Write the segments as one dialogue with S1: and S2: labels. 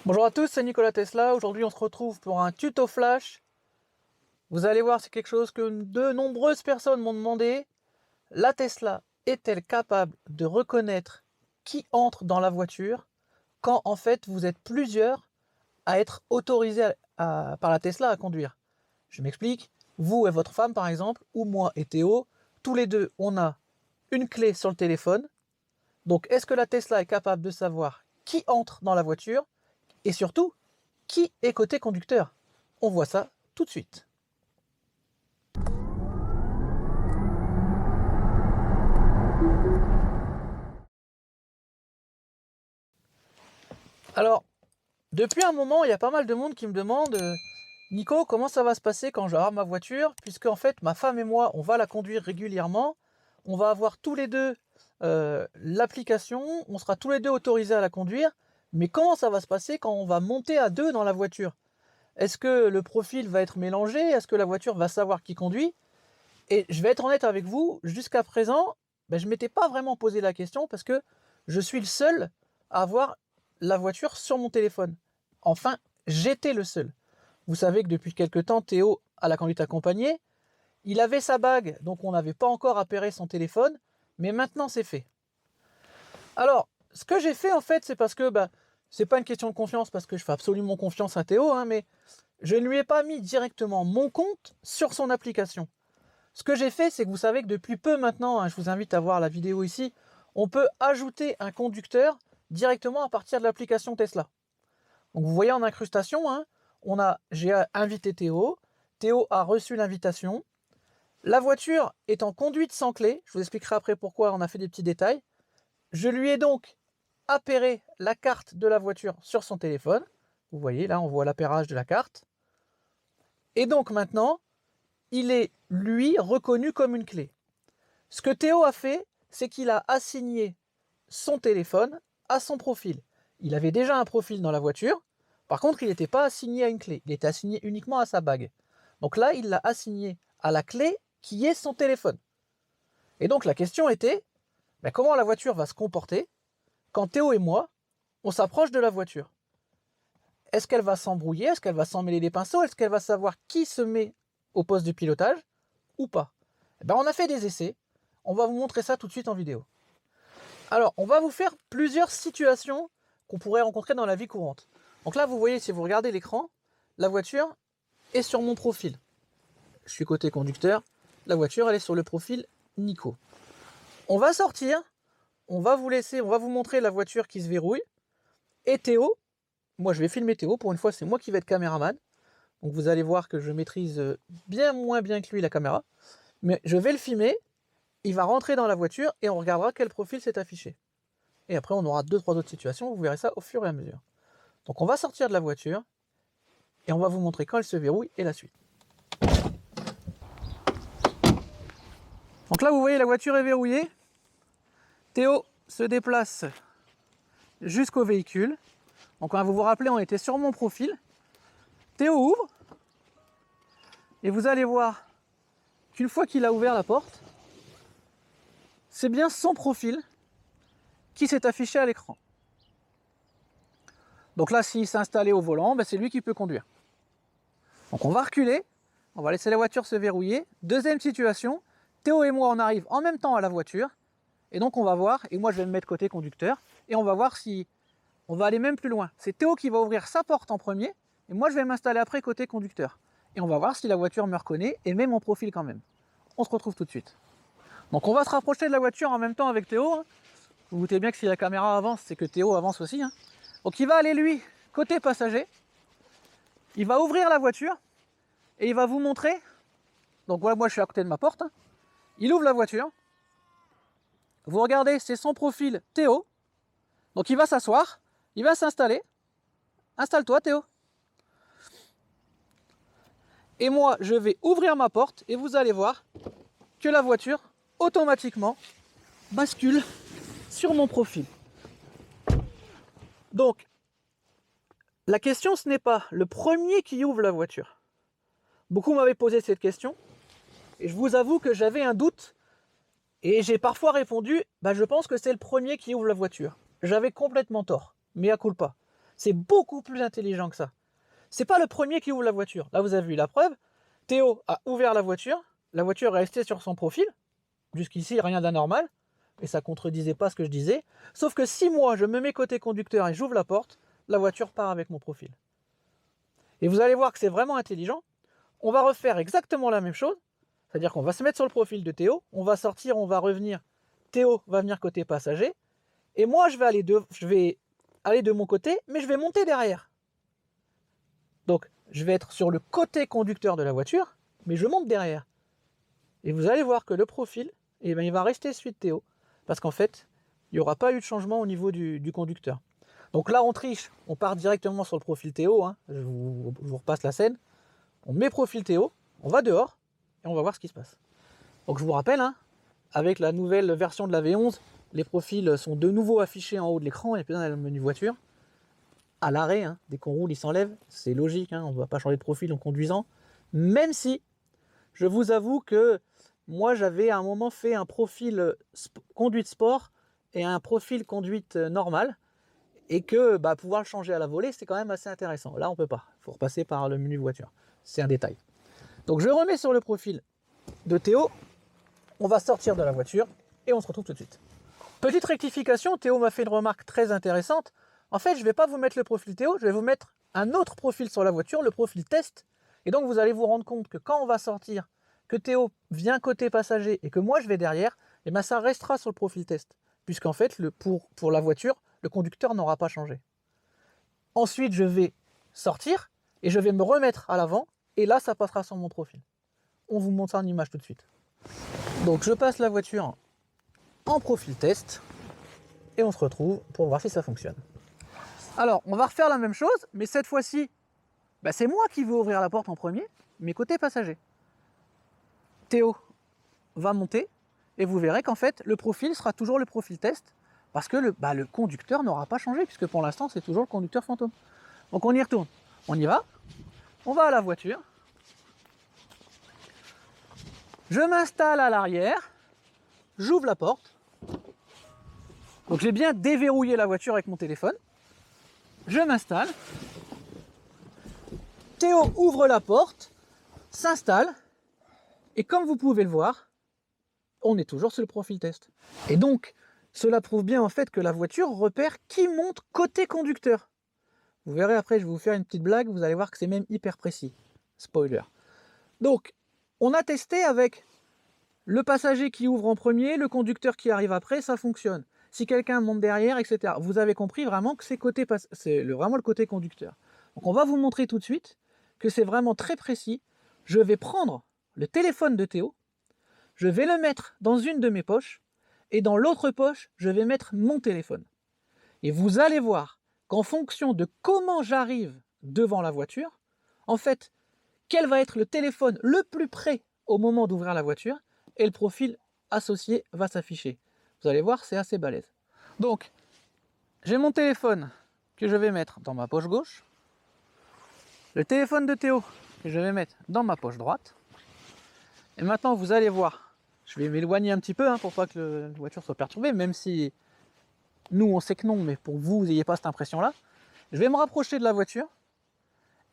S1: Bonjour à tous, c'est Nicolas Tesla. Aujourd'hui, on se retrouve pour un tuto flash. Vous allez voir, c'est quelque chose que de nombreuses personnes m'ont demandé. La Tesla est-elle capable de reconnaître qui entre dans la voiture quand en fait vous êtes plusieurs à être autorisés par la Tesla à conduire? Je m'explique. Vous et votre femme par exemple, ou moi et Théo, tous les deux, on a une clé sur le téléphone. Donc est-ce que la Tesla est capable de savoir qui entre dans la voiture et surtout qui est côté conducteur? On voit ça tout de suite. Alors, depuis un moment, il y a pas mal de monde qui me demande Nico, comment ça va se passer quand je vais avoir ma voiture? Puisque en fait, ma femme et moi, on va la conduire régulièrement. On va avoir tous les deux l'application. On sera tous les deux autorisés à la conduire. Mais comment ça va se passer quand on va monter à deux dans la voiture? Est-ce que le profil va être mélangé? Est-ce que la voiture va savoir qui conduit? Et je vais être honnête avec vous, jusqu'à présent, je ne m'étais pas vraiment posé la question parce que je suis le seul à avoir la voiture sur mon téléphone. Enfin, j'étais le seul. Vous savez que depuis quelque temps, Théo a la conduite accompagnée. Il avait sa bague, donc on n'avait pas encore appairé son téléphone, mais maintenant c'est fait. Alors, ce que j'ai fait en fait, c'est parce que c'est pas une question de confiance, parce que je fais absolument confiance à Théo, mais je ne lui ai pas mis directement mon compte sur son application. Ce que j'ai fait, c'est que vous savez que depuis peu maintenant, je vous invite à voir la vidéo ici, on peut ajouter un conducteur directement à partir de l'application Tesla. Donc vous voyez en incrustation, j'ai invité Théo, Théo a reçu l'invitation, la voiture est en conduite sans clé, je vous expliquerai après pourquoi, on a fait des petits détails. Je lui ai donc appairé la carte de la voiture sur son téléphone, vous voyez là on voit l'appairage de la carte, et donc maintenant, il est, lui, reconnu comme une clé. Ce que Théo a fait, c'est qu'il a assigné son téléphone à son profil. Il avait déjà un profil dans la voiture, par contre, il n'était pas assigné à une clé, il était assigné uniquement à sa bague. Donc là, il l'a assigné à la clé qui est son téléphone. Et donc la question était, comment la voiture va se comporter quand Théo et moi, on s'approche de la voiture? Est-ce qu'elle va s'embrouiller? Est-ce qu'elle va s'en mêler les pinceaux? Est-ce qu'elle va savoir qui se met au poste de pilotage ou pas? On a fait des essais. On va vous montrer ça tout de suite en vidéo. Alors, on va vous faire plusieurs situations qu'on pourrait rencontrer dans la vie courante. Donc là, vous voyez, si vous regardez l'écran, la voiture est sur mon profil. Je suis côté conducteur. La voiture, elle est sur le profil Nico. On va sortir. On va vous montrer la voiture qui se verrouille. Et Théo, moi je vais filmer Théo. Pour une fois, c'est moi qui vais être caméraman. Donc vous allez voir que je maîtrise bien moins bien que lui la caméra. Mais je vais le filmer. Il va rentrer dans la voiture et on regardera quel profil s'est affiché. Et après, on aura 2-3 autres situations, vous verrez ça au fur et à mesure. Donc on va sortir de la voiture et on va vous montrer quand elle se verrouille et la suite. Donc là, vous voyez, la voiture est verrouillée. Théo se déplace jusqu'au véhicule. Donc vous vous rappelez, on était sur mon profil. Théo ouvre. Et vous allez voir qu'une fois qu'il a ouvert la porte, c'est bien son profil qui s'est affiché à l'écran. Donc là, s'il s'est installé au volant, c'est lui qui peut conduire. Donc on va reculer, on va laisser la voiture se verrouiller. Deuxième situation, Théo et moi on arrive en même temps à la voiture, et donc on va voir, et moi je vais me mettre côté conducteur, et on va voir si on va aller même plus loin. C'est Théo qui va ouvrir sa porte en premier, et moi je vais m'installer après côté conducteur. Et on va voir si la voiture me reconnaît, et met mon profil quand même. On se retrouve tout de suite. Donc on va se rapprocher de la voiture en même temps avec Théo. Vous vous doutez bien que si la caméra avance, c'est que Théo avance aussi. Donc il va aller lui, côté passager. Il va ouvrir la voiture et il va vous montrer. Donc voilà, moi je suis à côté de ma porte. Il ouvre la voiture. Vous regardez, c'est son profil Théo. Donc il va s'asseoir, il va s'installer. Installe-toi Théo. Et moi je vais ouvrir ma porte et vous allez voir que la voiture automatiquement bascule sur mon profil. Donc la question, ce n'est pas le premier qui ouvre la voiture. Beaucoup m'avaient posé cette question, et je vous avoue que j'avais un doute, et j'ai parfois répondu, je pense que c'est le premier qui ouvre la voiture. J'avais complètement tort, mea culpa. C'est beaucoup plus intelligent que ça. C'est pas le premier qui ouvre la voiture. Là, vous avez vu la preuve. Théo a ouvert la voiture est restée sur son profil. Jusqu'ici, rien d'anormal. Et ça contredisait pas ce que je disais. Sauf que si moi, je me mets côté conducteur et j'ouvre la voiture part avec mon profil. Et vous allez voir que c'est vraiment intelligent. On va refaire exactement la même chose. C'est-à-dire qu'on va se mettre sur le profil de Théo, on va sortir, on va revenir. Théo va venir côté passager. Et moi, je vais aller de mon côté, mais je vais monter derrière. Donc, je vais être sur le côté conducteur de la voiture, mais je monte derrière. Et vous allez voir que le profil, eh ben, il va rester celui de Théo. Parce qu'en fait, il n'y aura pas eu de changement au niveau du conducteur. Donc là, on triche. On part directement sur le profil Théo. Hein. Je vous repasse la scène. On met profil Théo, on va dehors, et on va voir ce qui se passe. Donc je vous rappelle, hein, avec la nouvelle version de la V11, les profils sont de nouveau affichés en haut de l'écran, et puis dans le menu voiture. À l'arrêt, hein, dès qu'on roule, il s'enlève. C'est logique, hein, on ne va pas changer de profil en conduisant. Même si, je vous avoue que moi, j'avais à un moment fait un profil conduite sport et un profil conduite normale. Et que pouvoir le changer à la volée, c'est quand même assez intéressant. Là, on ne peut pas. Il faut repasser par le menu voiture. C'est un détail. Donc, je remets sur le profil de Théo. On va sortir de la voiture et on se retrouve tout de suite. Petite rectification, Théo m'a fait une remarque très intéressante. En fait, je ne vais pas vous mettre le profil Théo, je vais vous mettre un autre profil sur la voiture, le profil test. Et donc, vous allez vous rendre compte que quand on va sortir, que Théo vient côté passager et que moi, je vais derrière, et ça restera sur le profil test. Puisqu'en fait, pour la voiture, le conducteur n'aura pas changé. Ensuite, je vais sortir et je vais me remettre à l'avant. Et là, ça passera sur mon profil. On vous montre ça en image tout de suite. Donc, je passe la voiture en profil test. Et on se retrouve pour voir si ça fonctionne. Alors, on va refaire la même chose, mais cette fois-ci, c'est moi qui vais ouvrir la porte en premier, mais côté passager. Théo va monter et vous verrez qu'en fait, le profil sera toujours le profil test parce que le conducteur n'aura pas changé puisque pour l'instant, c'est toujours le conducteur fantôme. Donc, on y retourne. On y va. On va à la voiture. Je m'installe à l'arrière. J'ouvre la porte. Donc, j'ai bien déverrouillé la voiture avec mon téléphone. Je m'installe. Théo ouvre la porte, s'installe. Et comme vous pouvez le voir, on est toujours sur le profil test. Et donc, cela prouve bien en fait que la voiture repère qui monte côté conducteur. Vous verrez après, je vais vous faire une petite blague, vous allez voir que c'est même hyper précis. Spoiler. Donc, on a testé avec le passager qui ouvre en premier, le conducteur qui arrive après, ça fonctionne. Si quelqu'un monte derrière, etc. Vous avez compris vraiment que c'est vraiment le côté conducteur. Donc, on va vous montrer tout de suite que c'est vraiment très précis. Je vais prendre le téléphone de Théo, je vais le mettre dans une de mes poches, et dans l'autre poche, je vais mettre mon téléphone. Et vous allez voir qu'en fonction de comment j'arrive devant la voiture, en fait, quel va être le téléphone le plus près au moment d'ouvrir la voiture, et le profil associé va s'afficher. Vous allez voir, c'est assez balèze. Donc, j'ai mon téléphone que je vais mettre dans ma poche gauche, le téléphone de Théo que je vais mettre dans ma poche droite, et maintenant vous allez voir, je vais m'éloigner un petit peu pour pas que la voiture soit perturbée, même si nous on sait que non, mais pour que vous n'ayez pas cette impression-là, je vais me rapprocher de la voiture,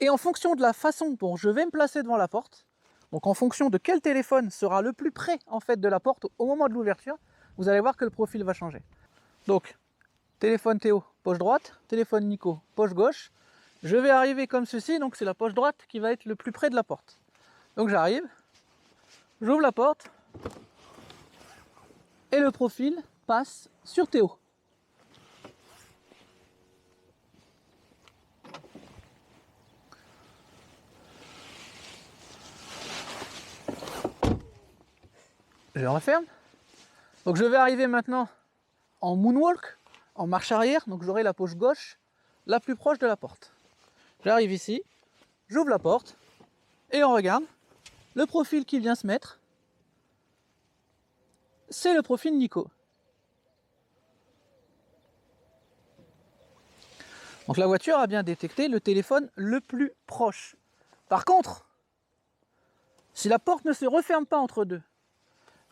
S1: et en fonction de la façon dont je vais me placer devant la porte, donc en fonction de quel téléphone sera le plus près en fait de la porte au moment de l'ouverture, vous allez voir que le profil va changer. Donc, téléphone Théo, poche droite, téléphone Nico, poche gauche. Je vais arriver comme ceci, donc c'est la poche droite qui va être le plus près de la porte. Donc j'arrive, j'ouvre la porte, et le profil passe sur Théo. Je referme. Donc je vais arriver maintenant en moonwalk, en marche arrière, donc j'aurai la poche gauche la plus proche de la porte. J'arrive ici, j'ouvre la porte, et on regarde, le profil qui vient se mettre, c'est le profil Nico. Donc la voiture a bien détecté le téléphone le plus proche. Par contre, si la porte ne se referme pas entre deux,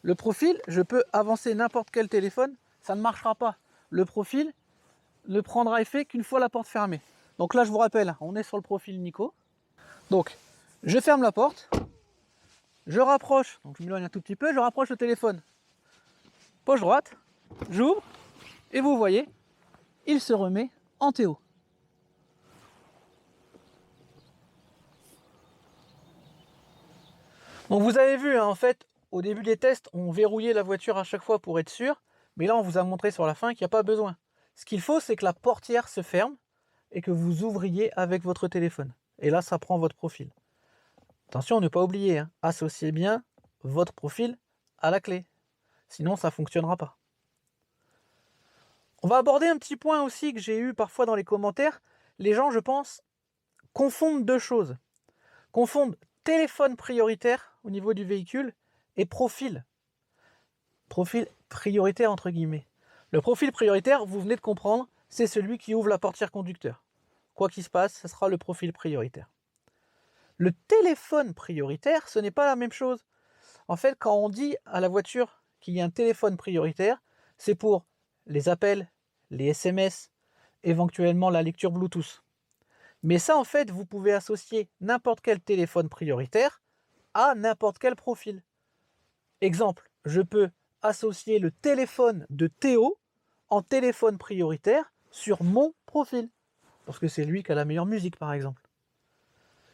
S1: le profil, je peux avancer n'importe quel téléphone, ça ne marchera pas. Le profil ne prendra effet qu'une fois la porte fermée. Donc là, je vous rappelle, on est sur le profil Nico. Donc, je ferme la porte, je rapproche, donc je m'éloigne un tout petit peu, je rapproche le téléphone. Poche droite, j'ouvre, et vous voyez, il se remet en Théo. Donc vous avez vu, hein, en fait, au début des tests, on verrouillait la voiture à chaque fois pour être sûr, mais là on vous a montré sur la fin qu'il n'y a pas besoin. Ce qu'il faut, c'est que la portière se ferme et que vous ouvriez avec votre téléphone. Et là, ça prend votre profil. Attention, ne pas oublier, hein, associez bien votre profil à la clé. Sinon, ça ne fonctionnera pas. On va aborder un petit point aussi que j'ai eu parfois dans les commentaires. Les gens, je pense, confondent deux choses. Confondent téléphone prioritaire au niveau du véhicule et profil. Profil prioritaire entre guillemets. Le profil prioritaire, vous venez de comprendre, c'est celui qui ouvre la portière conducteur. Quoi qu'il se passe, ce sera le profil prioritaire. Le téléphone prioritaire, ce n'est pas la même chose. En fait, quand on dit à la voiture qu'il y a un téléphone prioritaire, c'est pour les appels, les SMS, éventuellement la lecture Bluetooth. Mais ça, en fait, vous pouvez associer n'importe quel téléphone prioritaire à n'importe quel profil. Exemple, je peux associer le téléphone de Théo en téléphone prioritaire sur mon profil, parce que c'est lui qui a la meilleure musique, par exemple.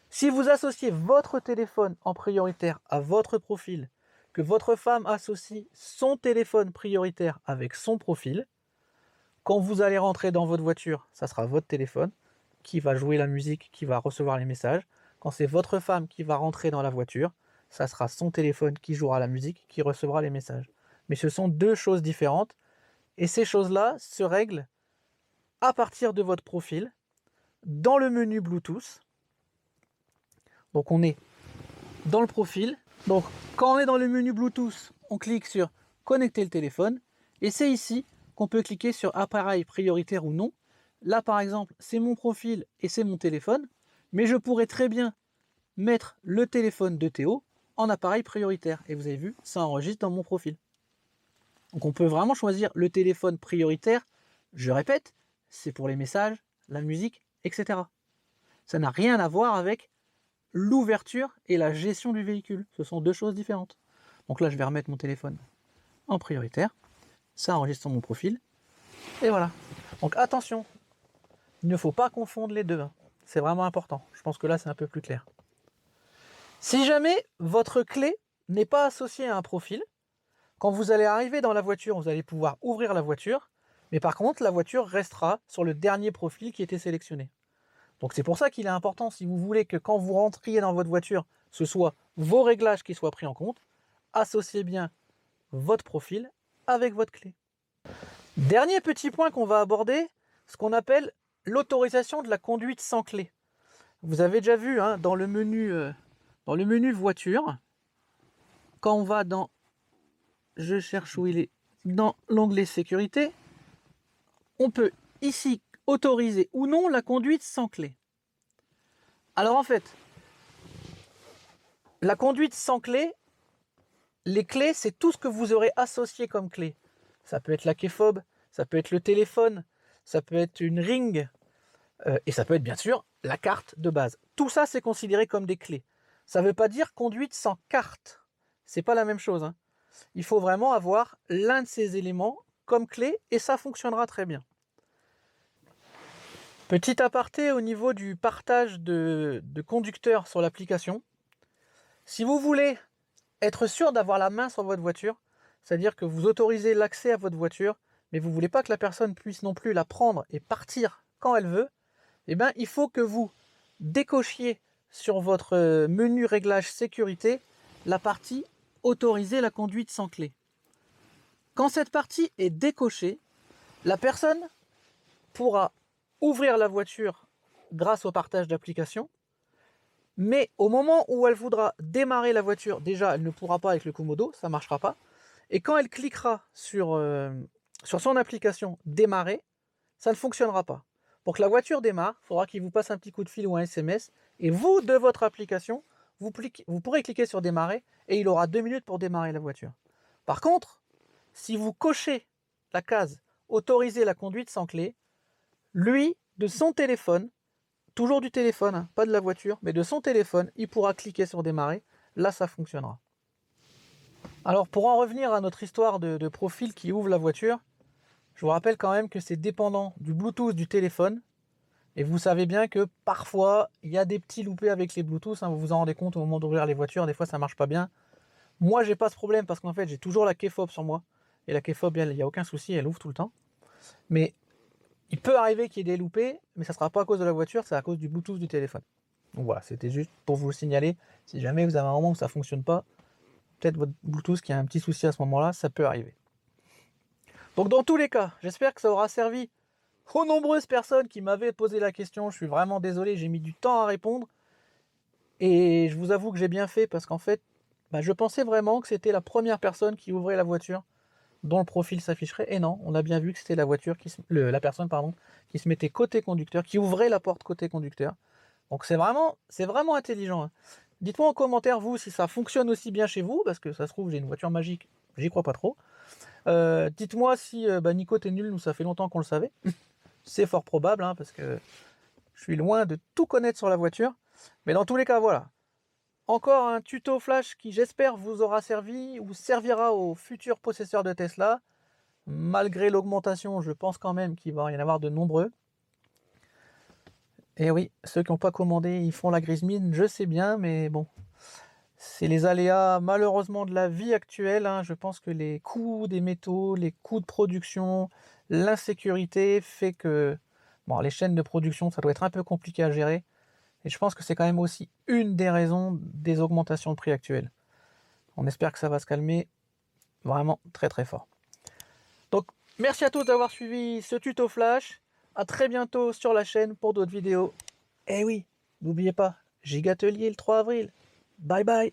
S1: Si vous associez votre téléphone en prioritaire à votre profil, que votre femme associe son téléphone prioritaire avec son profil, quand vous allez rentrer dans votre voiture, ça sera votre téléphone qui va jouer la musique, qui va recevoir les messages. Quand c'est votre femme qui va rentrer dans la voiture, ça sera son téléphone qui jouera la musique, qui recevra les messages. Mais ce sont deux choses différentes, et ces choses-là se règlent à partir de votre profil, dans le menu Bluetooth. Donc on est dans le profil. Donc quand on est dans le menu Bluetooth, on clique sur connecter le téléphone, et c'est ici qu'on peut cliquer sur appareil prioritaire ou non. Là par exemple, c'est mon profil et c'est mon téléphone, mais je pourrais très bien mettre le téléphone de Théo en appareil prioritaire. Et vous avez vu, ça enregistre dans mon profil. Donc on peut vraiment choisir le téléphone prioritaire. Je répète, c'est pour les messages, la musique, etc. Ça n'a rien à voir avec l'ouverture et la gestion du véhicule. Ce sont deux choses différentes. Donc là, je vais remettre mon téléphone en prioritaire. Ça enregistre sur mon profil. Et voilà. Donc attention, il ne faut pas confondre les deux. C'est vraiment important. Je pense que là, c'est un peu plus clair. Si jamais votre clé n'est pas associée à un profil, quand vous allez arriver dans la voiture, vous allez pouvoir ouvrir la voiture, mais par contre, la voiture restera sur le dernier profil qui était sélectionné. Donc c'est pour ça qu'il est important, si vous voulez que quand vous rentriez dans votre voiture, ce soit vos réglages qui soient pris en compte, associez bien votre profil avec votre clé. Dernier petit point qu'on va aborder, ce qu'on appelle l'autorisation de la conduite sans clé. Vous avez déjà vu, hein, dans le menu voiture, quand on va dans, je cherche où il est, dans l'onglet sécurité, on peut ici autoriser ou non la conduite sans clé. Alors en fait, la conduite sans clé, les clés, c'est tout ce que vous aurez associé comme clé. Ça peut être la key fob, ça peut être le téléphone, ça peut être une ring, et ça peut être bien sûr la carte de base. Tout ça, c'est considéré comme des clés. Ça ne veut pas dire conduite sans carte. C'est pas la même chose, hein. Il faut vraiment avoir l'un de ces éléments comme clé et ça fonctionnera très bien. Petit aparté au niveau du partage de conducteurs sur l'application. Si vous voulez être sûr d'avoir la main sur votre voiture, c'est-à-dire que vous autorisez l'accès à votre voiture, mais vous ne voulez pas que la personne puisse non plus la prendre et partir quand elle veut, eh bien, il faut que vous décochiez sur votre menu réglage sécurité la partie autoriser la conduite sans clé. Quand cette partie est décochée, la personne pourra ouvrir la voiture grâce au partage d'application, mais au moment où elle voudra démarrer la voiture, déjà elle ne pourra pas avec le Komodo, ça ne marchera pas, et quand elle cliquera sur son application démarrer, ça ne fonctionnera pas. Pour que la voiture démarre, il faudra qu'il vous passe un petit coup de fil ou un SMS, et vous, de votre application, vous pourrez cliquer sur démarrer, et il aura 2 minutes pour démarrer la voiture. Par contre, si vous cochez la case autoriser la conduite sans clé, lui, de son téléphone, toujours du téléphone, hein, pas de la voiture, mais de son téléphone, il pourra cliquer sur démarrer. Là, ça fonctionnera. Alors, pour en revenir à notre histoire de profil qui ouvre la voiture, je vous rappelle quand même que c'est dépendant du Bluetooth du téléphone. Et vous savez bien que parfois, il y a des petits loupés avec les Bluetooth, hein, vous vous en rendez compte au moment d'ouvrir les voitures, des fois ça marche pas bien. Moi, j'ai pas ce problème parce qu'en fait, j'ai toujours la key fob sur moi. Et la key fob, il n'y a aucun souci, elle ouvre tout le temps. Mais il peut arriver qu'il y ait des loupés, mais ça sera pas à cause de la voiture, c'est à cause du Bluetooth du téléphone. Donc voilà, c'était juste pour vous le signaler. Si jamais vous avez un moment où ça fonctionne pas, peut-être votre Bluetooth qui a un petit souci à ce moment-là, ça peut arriver. Donc dans tous les cas, j'espère que ça aura servi aux nombreuses personnes qui m'avaient posé la question. Je suis vraiment désolé, j'ai mis du temps à répondre. Et je vous avoue que j'ai bien fait parce qu'en fait, je pensais vraiment que c'était la première personne qui ouvrait la voiture dont le profil s'afficherait. Et non, on a bien vu que c'était la la personne qui se mettait côté conducteur, qui ouvrait la porte côté conducteur. Donc c'est vraiment intelligent, hein. Dites-moi en commentaire, vous, si ça fonctionne aussi bien chez vous, parce que ça se trouve, j'ai une voiture magique, j'y crois pas trop. Dites-moi si Nico, t'es nul, nous, ça fait longtemps qu'on le savait. C'est fort probable, hein, parce que je suis loin de tout connaître sur la voiture. Mais dans tous les cas, voilà. Encore un tuto flash qui, j'espère, vous aura servi ou servira aux futurs possesseurs de Tesla. Malgré l'augmentation, je pense quand même qu'il va y en avoir de nombreux. Et oui, ceux qui n'ont pas commandé, ils font la grise mine, je sais bien, mais bon. C'est les aléas, malheureusement, de la vie actuelle, hein. Je pense que les coûts des métaux, les coûts de production, l'insécurité fait que les chaînes de production, ça doit être un peu compliqué à gérer. Et je pense que c'est quand même aussi une des raisons des augmentations de prix actuelles. On espère que ça va se calmer vraiment très très fort. Donc, merci à tous d'avoir suivi ce tuto flash. À très bientôt sur la chaîne pour d'autres vidéos. Et oui, n'oubliez pas, Gigatelier le 3 avril. Bye bye.